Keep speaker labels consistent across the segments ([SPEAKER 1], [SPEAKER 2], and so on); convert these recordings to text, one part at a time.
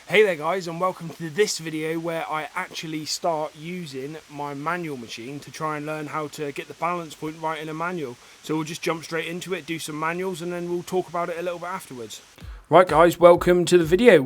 [SPEAKER 1] Hey there guys, and welcome to this video where I actually start using my manual machine to try and learn how to get the balance point right in a manual. So we'll just jump straight into it, do some manuals, and then we'll talk about it a little bit afterwards. Right guys, welcome to the video.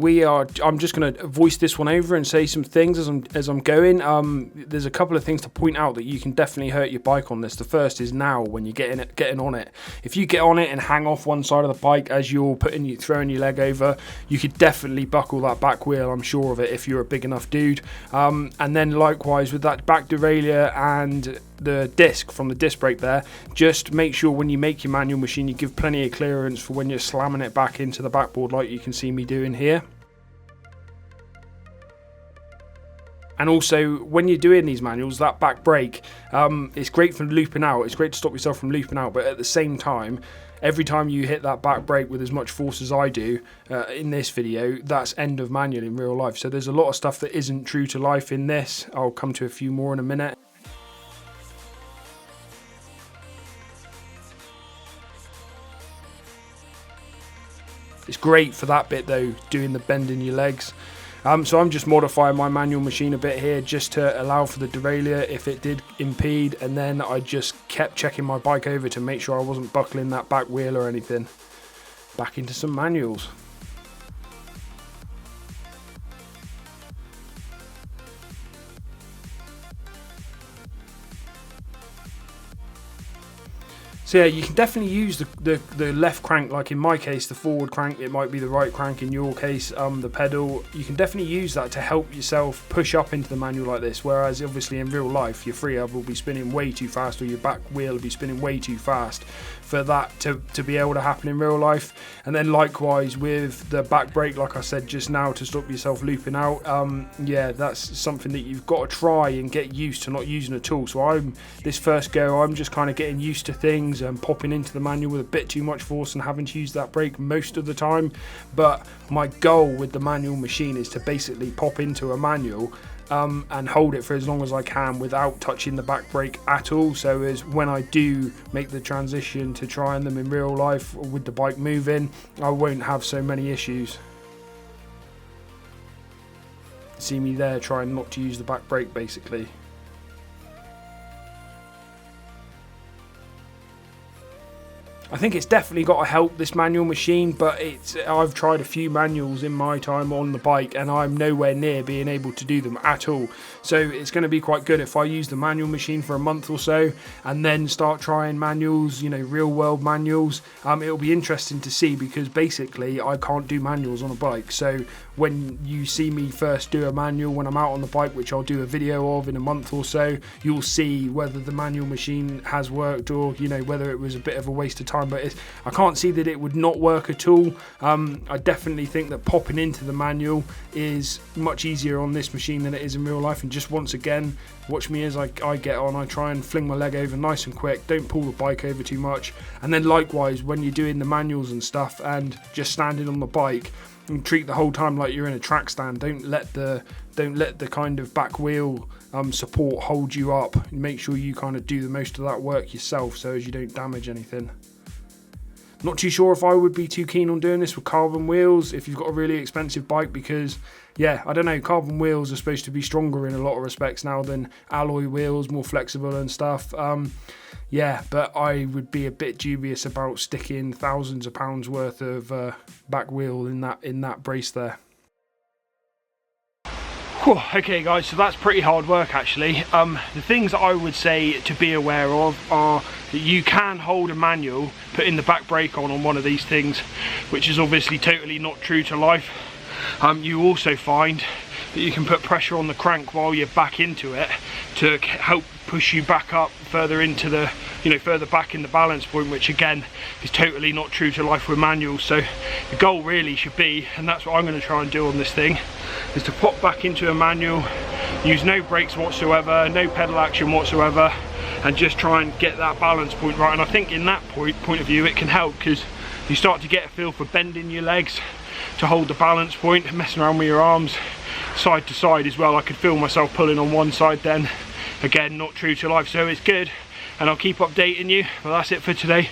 [SPEAKER 1] I'm just going to voice this one over and say some things as I'm going. There's a couple of things to point out that you can definitely hurt your bike on this. The first is now when you're getting on it. If you get on it and hang off one side of the bike as you're throwing your leg over, you could definitely buckle that back wheel, I'm sure of it, if you're a big enough dude. And then likewise with that back derailleur and the disc from the disc brake there, just make sure when you make your manual machine you give plenty of clearance for when you're slamming it back into the backboard like you can see me doing here. And also when you're doing these manuals, that back brake, it's great for looping out, it's great to stop yourself from looping out, but at the same time, every time you hit that back brake with as much force as I do in this video, that's end of manual in real life. So there's a lot of stuff that isn't true to life in this. I'll come to a few more in a minute. It's great for that bit though, doing the bending your legs. So I'm just modifying my manual machine a bit here just to allow for the derailleur if it did impede, and then I just kept checking my bike over to make sure I wasn't buckling that back wheel or anything. Back into some manuals. So yeah, you can definitely use the left crank, like in my case the forward crank, it might be the right crank in your case, the pedal. You can definitely use that to help yourself push up into the manual like this, whereas obviously in real life your free hub will be spinning way too fast, or your back wheel will be spinning way too fast for that to be able to happen in real life. And then likewise with the back brake, like I said just now, to stop yourself looping out, yeah, that's something that you've got to try and get used to not using at all. So this first go, I'm just kind of getting used to things and popping into the manual with a bit too much force and having to use that brake most of the time. But my goal with the manual machine is to basically pop into a manual and hold it for as long as I can without touching the back brake at all, so as when I do make the transition to trying them in real life with the bike moving, I won't have so many issues. See me there trying not to use the back brake basically. I think it's definitely got to help, this manual machine, but I've tried a few manuals in my time on the bike and I'm nowhere near being able to do them at all. So it's going to be quite good if I use the manual machine for a month or so and then start trying manuals, you know, real world manuals. It'll be interesting to see, because basically I can't do manuals on a bike. So when you see me first do a manual when I'm out on the bike, which I'll do a video of in a month or so, you'll see whether the manual machine has worked or, you know, whether it was a bit of a waste of time. But I can't see that it would not work at all. I definitely think that popping into the manual is much easier on this machine than it is in real life. And just once again, watch me as I get on, I try and fling my leg over nice and quick, don't pull the bike over too much. And then likewise when you're doing the manuals and stuff and just standing on the bike, and treat the whole time like you're in a track stand. Don't let the kind of back wheel support hold you up. Make sure you kind of do the most of that work yourself, so as you don't damage anything. Not too sure if I would be too keen on doing this with carbon wheels if you've got a really expensive bike, because yeah, I don't know, carbon wheels are supposed to be stronger in a lot of respects now than alloy wheels, more flexible and stuff. Yeah, but I would be a bit dubious about sticking thousands of pounds worth of back wheel in that brace there. Whew, okay guys, so that's pretty hard work actually. The things that I would say to be aware of are that you can hold a manual putting the back brake on one of these things, which is obviously totally not true to life. You also find that you can put pressure on the crank while you're back into it to help push you back up further into the, you know, further back in the balance point, which again is totally not true to life with manuals. So the goal really should be, and that's what I'm going to try and do on this thing, is to pop back into a manual, use no brakes whatsoever, no pedal action whatsoever, and just try and get that balance point right. And I think in that point of view it can help, because you start to get a feel for bending your legs to hold the balance point, messing around with your arms side to side as well. I could feel myself pulling on one side then, again not true to life, so it's good, and I'll keep updating you. But that's it for today.